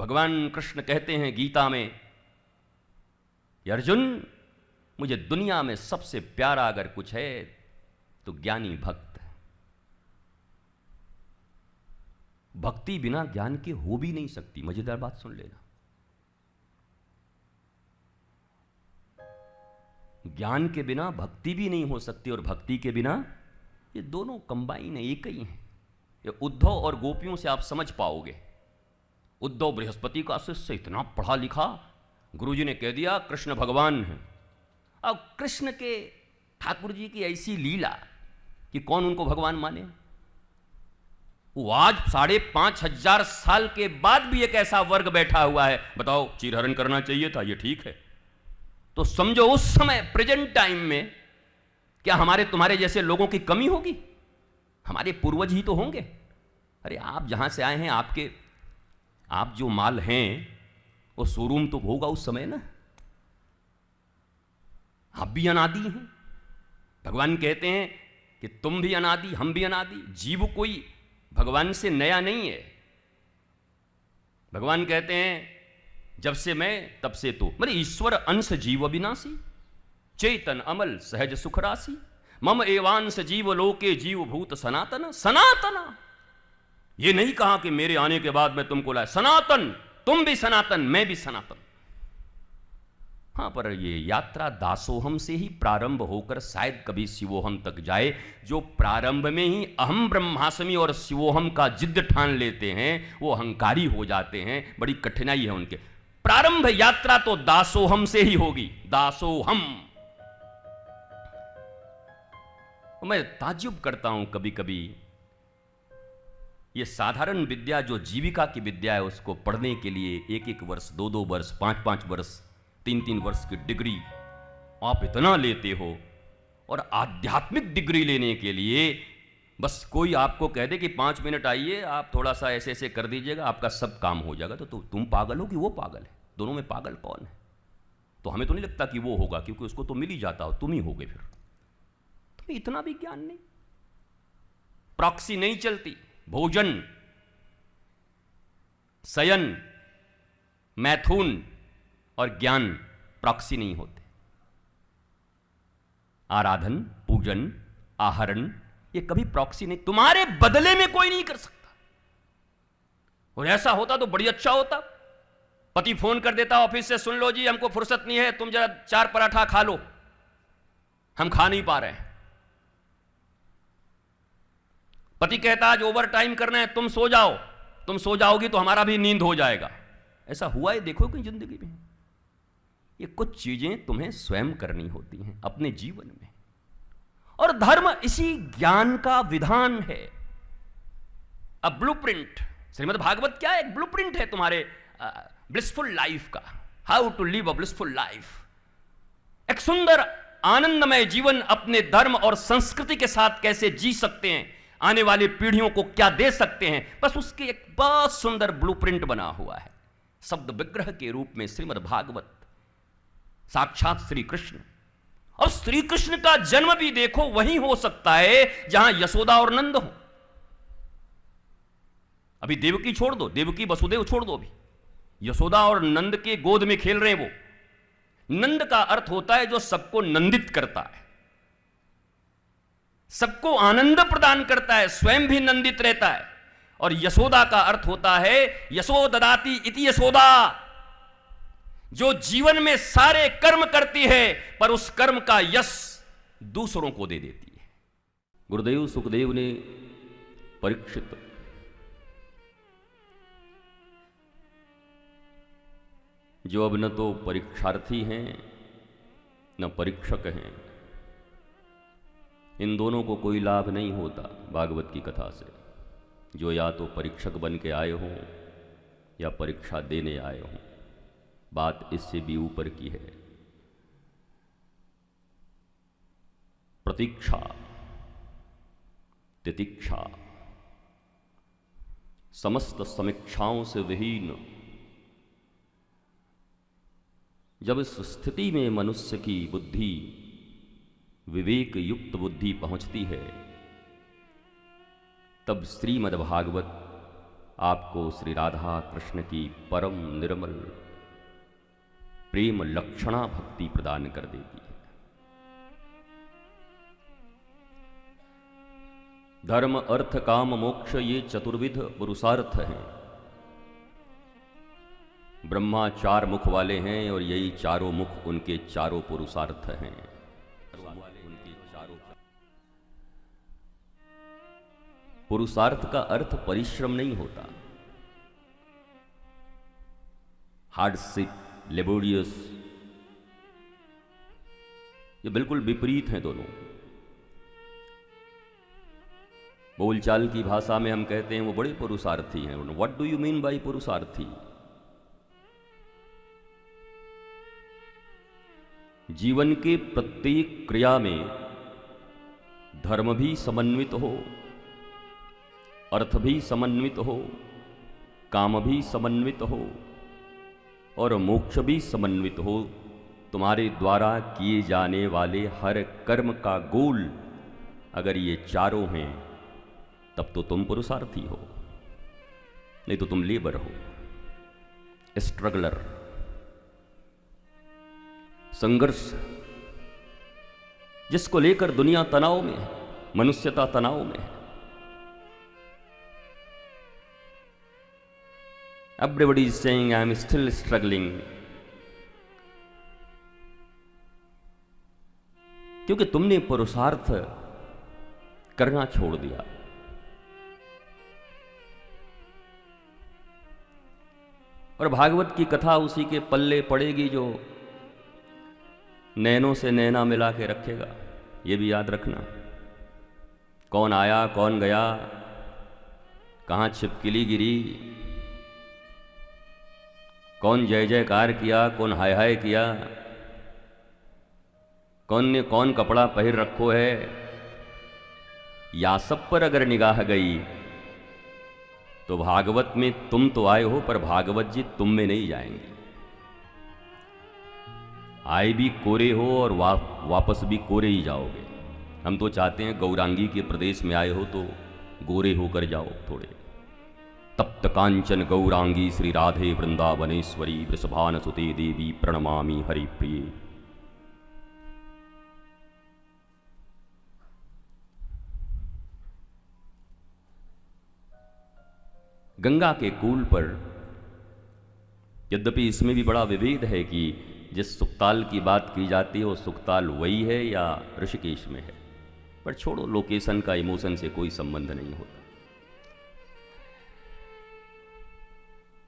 भगवान कृष्ण कहते हैं गीता में कि अर्जुन, मुझे दुनिया में सबसे प्यारा अगर कुछ है तो ज्ञानी भक्त है। भक्ति बिना ज्ञान के हो भी नहीं सकती। मजेदार बात सुन लेना, ज्ञान के बिना भक्ति भी नहीं हो सकती और भक्ति के बिना, ये दोनों कंबाइन है, एक ही हैं। ये उद्धव और गोपियों से आप समझ पाओगे। उद्धव बृहस्पति का शिष्य, इतना पढ़ा लिखा, गुरुजी ने कह दिया कृष्ण भगवान है। अब कृष्ण के ठाकुर जी की ऐसी लीला कि कौन उनको भगवान माने। वो आज 5,500 साल के बाद भी एक ऐसा वर्ग बैठा हुआ है, बताओ चीरहरण करना चाहिए था, ये ठीक है। तो समझो उस समय प्रेजेंट टाइम में क्या हमारे तुम्हारे जैसे लोगों की कमी होगी? हमारे पूर्वज ही तो होंगे। अरे आप जहां से आए हैं, आप जो माल हैं वो शोरूम तो होगा उस समय ना। आप भी अनादि हैं। भगवान कहते हैं कि तुम भी अनादि, हम भी अनादि। जीव कोई भगवान से नया नहीं है। भगवान कहते हैं जब से मैं तब से तो, मतलब ईश्वर अंश जीव अविनाशी, चेतन अमल सहज सुख राशि, मम एवांश जीव लोके जीव भूत सनातन। सनातन ये नहीं कहा कि मेरे आने के बाद मैं तुमको लाया, सनातन, तुम भी सनातन, मैं भी सनातन। हाँ, पर ये यात्रा दासोहम से ही प्रारंभ होकर शायद कभी शिवोहम तक जाए। जो प्रारंभ में ही अहम ब्रह्मास्मि और शिवोहम का जिद्द ठान लेते हैं वो अहंकारी हो जाते हैं। बड़ी कठिनाई है उनके। प्रारंभ यात्रा तो दासोहम से ही होगी, दासोहम। मैं ताज्जुब करता हूं कभी कभी, ये साधारण विद्या जो जीविका की विद्या है उसको पढ़ने के लिए 1-1 वर्ष, 2-2 वर्ष, 5-5 वर्ष, 3-3 वर्ष की डिग्री आप इतना लेते हो, और आध्यात्मिक डिग्री लेने के लिए बस कोई आपको कह दे कि 5 मिनट आइए, आप थोड़ा सा ऐसे ऐसे कर दीजिएगा, आपका सब काम हो जाएगा। तो तुम पागल हो कि वो पागल है? दोनों में पागल कौन है? तो हमें तो नहीं लगता कि वो होगा, क्योंकि उसको तो मिल ही जाता हो, तुम ही होगे। फिर तुम्हें इतना भी ज्ञान नहीं, प्रॉक्सी नहीं चलती। भोजन, शयन, मैथुन और ज्ञान प्रॉक्सी नहीं होते। आराधन, पूजन, आहरण, ये कभी प्रॉक्सी नहीं, तुम्हारे बदले में कोई नहीं कर सकता। और ऐसा होता तो बड़ी अच्छा होता। पति फोन कर देता ऑफिस से, सुन लो जी हमको फुर्सत नहीं है, तुम जरा 4 पराठा खा लो, हम खा नहीं पा रहे हैं। पति कहता आज ओवर टाइम करना है, तुम सो जाओ, तुम सो जाओगी तो हमारा भी नींद हो जाएगा। ऐसा हुआ है देखो कि जिंदगी में ये कुछ चीजें तुम्हें स्वयं करनी होती हैं अपने जीवन में। और धर्म इसी ज्ञान का विधान है। अब ब्लूप्रिंट, श्रीमद् भागवत क्या है? एक ब्लूप्रिंट है तुम्हारे ब्लिसफुल लाइफ का, how to live a blissful life. एक सुंदर आनंदमय जीवन अपने धर्म और संस्कृति के साथ कैसे जी सकते हैं, आने वाली पीढ़ियों को क्या दे सकते हैं, बस उसके एक बहुत सुंदर ब्लूप्रिंट बना हुआ है। शब्द विग्रह के रूप में श्रीमद् भागवत साक्षात श्री कृष्ण। और श्री कृष्ण का जन्म भी देखो वहीं हो सकता है जहां यशोदा और नंद हो। अभी देवकी छोड़ दो, देवकी वसुदेव छोड़ दो, अभी यशोदा और नंद के गोद में खेल रहे हैं वो। नंद का अर्थ होता है जो सबको नंदित करता है, सबको आनंद प्रदान करता है, स्वयं भी नंदित रहता है। और यशोदा का अर्थ होता है यशो ददाति इति यशोदा, जो जीवन में सारे कर्म करती है पर उस कर्म का यश दूसरों को दे देती है। गुरुदेव सुखदेव ने परीक्षित जो अब न तो परीक्षार्थी हैं न परीक्षक हैं, इन दोनों को कोई लाभ नहीं होता भागवत की कथा से। जो या तो परीक्षक बन के आए हों या परीक्षा देने आए हों, बात इससे भी ऊपर की है। प्रतीक्षा, तितिक्षा, समस्त समीक्षाओं से विहीन जब इस स्थिति में मनुष्य की बुद्धि, विवेक युक्त बुद्धि पहुंचती है, तब श्रीमद्भागवत आपको श्री राधा कृष्ण की परम निर्मल प्रेम लक्षणा भक्ति प्रदान कर देती है। धर्म अर्थ काम मोक्ष ये चतुर्विध पुरुषार्थ हैं। ब्रह्मा 4 मुख वाले हैं और यही चारों मुख उनके चारों पुरुषार्थ हैं। पुरुषार्थ का अर्थ परिश्रम नहीं होता, हार्डशिप, लेबोरियस, ये बिल्कुल विपरीत हैं दोनों। बोलचाल की भाषा में हम कहते हैं वो बड़े पुरुषार्थी हैं। What do you mean by पुरुषार्थी? जीवन के प्रत्येक क्रिया में धर्म भी समन्वित हो, अर्थ भी समन्वित हो, काम भी समन्वित हो और मोक्ष भी समन्वित हो। तुम्हारे द्वारा किए जाने वाले हर कर्म का गोल अगर ये चारों हैं तब तो तुम पुरुषार्थी हो, नहीं तो तुम लेबर हो, स्ट्रगलर। संघर्ष जिसको लेकर दुनिया तनाव में है, मनुष्यता तनाव में है। Everybody is saying I am still struggling, क्योंकि तुमने पुरुषार्थ करना छोड़ दिया। और भागवत की कथा उसी के पल्ले पड़ेगी जो नैनों से नैना मिला के रखेगा। ये भी याद रखना, कौन आया कौन गया, कहाँ छिपकली गिरी, कौन जय जयकार किया, कौन हाय हाय किया, कौन ने कौन कपड़ा पहन रखो है, या सब पर अगर निगाह गई तो भागवत में तुम तो आए हो पर भागवत जी तुम में नहीं जाएंगे। आए भी कोरे हो और वापस भी कोरे ही जाओगे। हम तो चाहते हैं गौरांगी के प्रदेश में आए हो तो गोरे होकर जाओ थोड़े। तप्त कांचन गौरांगी श्री राधे वृंदावनेश्वरी वृषभान सुते देवी प्रणमामि हरिप्रिये। गंगा के कूल पर, यद्यपि इसमें भी बड़ा विभेद है कि जिस सुक्ताल की बात की जाती है वो सुक्ताल वही है या ऋषिकेश में है, पर छोड़ो, लोकेशन का इमोशन से कोई संबंध नहीं होता।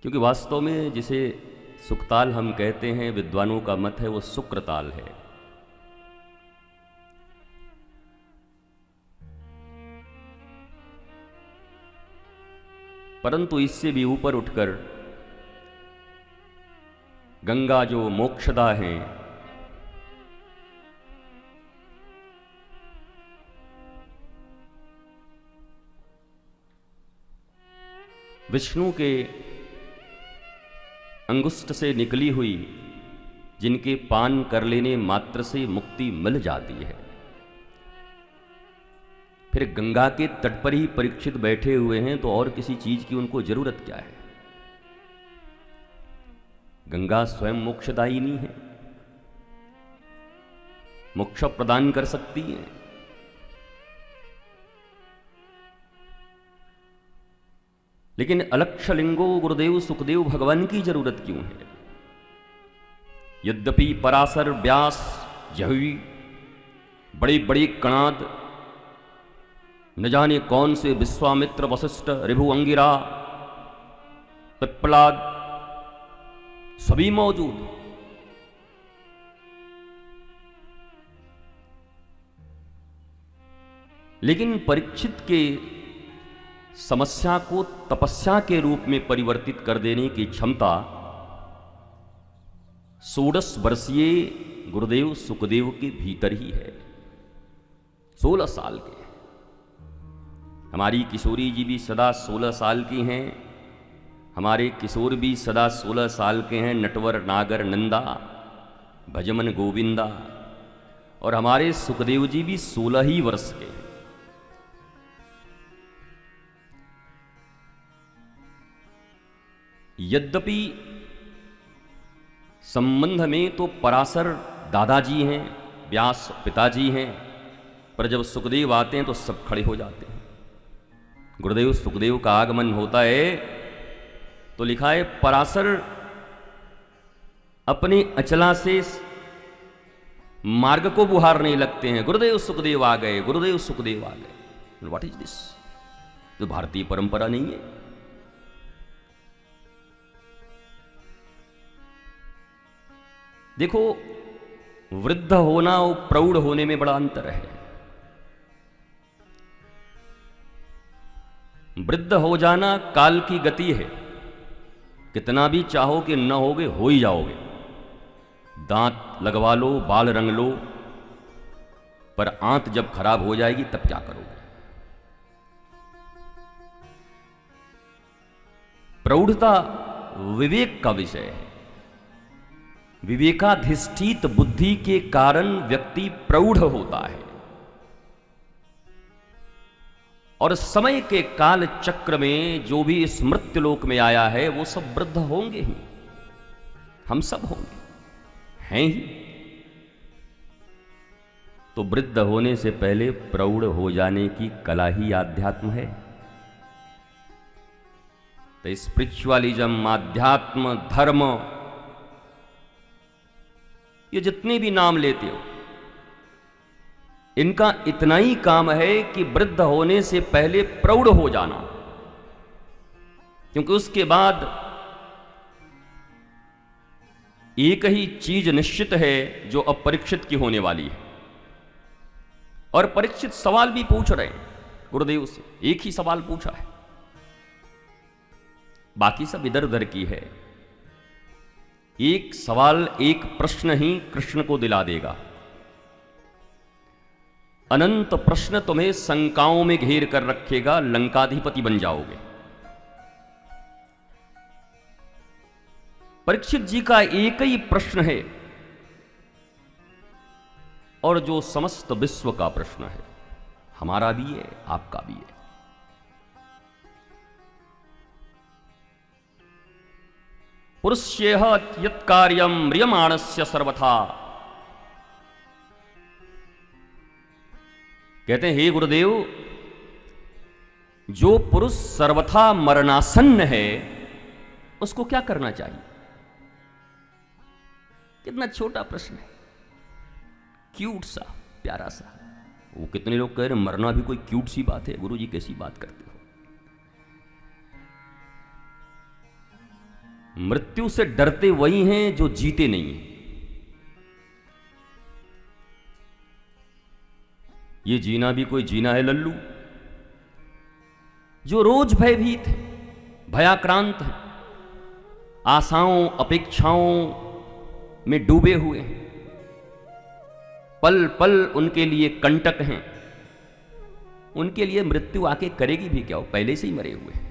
क्योंकि वास्तव में जिसे सुक्ताल हम कहते हैं, विद्वानों का मत है वो शुक्रताल है। परंतु इससे भी ऊपर उठकर गंगा जो मोक्षदा हैं, विष्णु के अंगुष्ठ से निकली हुई, जिनके पान कर लेने मात्र से मुक्ति मिल जाती है, फिर गंगा के तट पर ही परीक्षित बैठे हुए हैं तो और किसी चीज की उनको जरूरत क्या है? गंगा स्वयं मोक्षदायिनी है, मोक्ष प्रदान कर सकती है। लेकिन अलक्षलिंगो गुरुदेव सुखदेव भगवान की जरूरत क्यों है? यद्यपि पराशर, व्यास, जहवी, बड़े बड़े कणाद, न जाने कौन से विश्वामित्र, वशिष्ठ, ऋभु, अंगिरा, पिप्पलाद सभी मौजूद, लेकिन परीक्षित के समस्या को तपस्या के रूप में परिवर्तित कर देने की क्षमता 16 वर्षीय गुरुदेव सुखदेव के भीतर ही है। 16 साल के। हमारी किशोरी जी भी सदा 16 साल की हैं, हमारे किशोर भी सदा 16 साल के हैं। नटवर, नागर, नंदा, भजमन गोविंदा, और हमारे सुखदेव जी भी 16 ही वर्ष के हैं। यद्यपि संबंध में तो पराशर दादाजी हैं, व्यास पिताजी हैं, पर जब सुखदेव आते हैं तो सब खड़े हो जाते हैं। गुरुदेव सुखदेव का आगमन होता है तो लिखा है पराशर अपनी अचला से मार्ग को बुहारने लगते हैं, गुरुदेव सुखदेव आ गए, गुरुदेव सुखदेव आ गए। What is this? तो भारतीय परंपरा नहीं है। देखो, वृद्ध होना और प्रौढ़ होने में बड़ा अंतर है। वृद्ध हो जाना काल की गति है, कितना भी चाहो कि न होगे हो ही जाओगे। दांत लगवा लो, बाल रंग लो, पर आंत जब खराब हो जाएगी तब क्या करोगे? प्रौढ़ता विवेक का विषय है। विवेकाधिष्ठित बुद्धि के कारण व्यक्ति प्रौढ़ होता है, और समय के काल चक्र में जो भी इस मृत्युलोक में आया है वो सब वृद्ध होंगे ही, हम सब होंगे, हैं ही। तो वृद्ध होने से पहले प्रौढ़ हो जाने की कला ही आध्यात्म है। तो स्पिरिचुअलिज्म, आध्यात्म, धर्म, ये जितने भी नाम लेते हो, इनका इतना ही काम है कि वृद्ध होने से पहले प्रौढ़ हो जाना, क्योंकि उसके बाद एक ही चीज निश्चित है जो अब परीक्षित की होने वाली है। और परीक्षित सवाल भी पूछ रहे हैं गुरुदेव से, एक ही सवाल पूछा है, बाकी सब इधर उधर की है। एक सवाल, एक प्रश्न ही कृष्ण को दिला देगा। अनंत प्रश्न तुम्हें शंकाओं में घेर कर रखेगा, लंकाधिपति बन जाओगे। परीक्षित जी का एक ही प्रश्न है, और जो समस्त विश्व का प्रश्न है, हमारा भी है, आपका भी है। पुरुषेह यत् कार्यम म्रियमाणस्य सर्वथा। कहते हैं, हे गुरुदेव, जो पुरुष सर्वथा मरणासन्न है उसको क्या करना चाहिए? कितना छोटा प्रश्न है, क्यूट सा, प्यारा सा। वो कितने लोग कह रहे हैं मरना भी कोई क्यूट सी बात है। गुरु जी कैसी बात करते हो? मृत्यु से डरते वही हैं जो जीते नहीं हैं। ये जीना भी कोई जीना है लल्लू? जो रोज भयभीत है, भयाक्रांत है, आशाओं अपेक्षाओं में डूबे हुए हैं, पल पल उनके लिए कंटक हैं, उनके लिए मृत्यु आके करेगी भी क्या? वो पहले से ही मरे हुए हैं।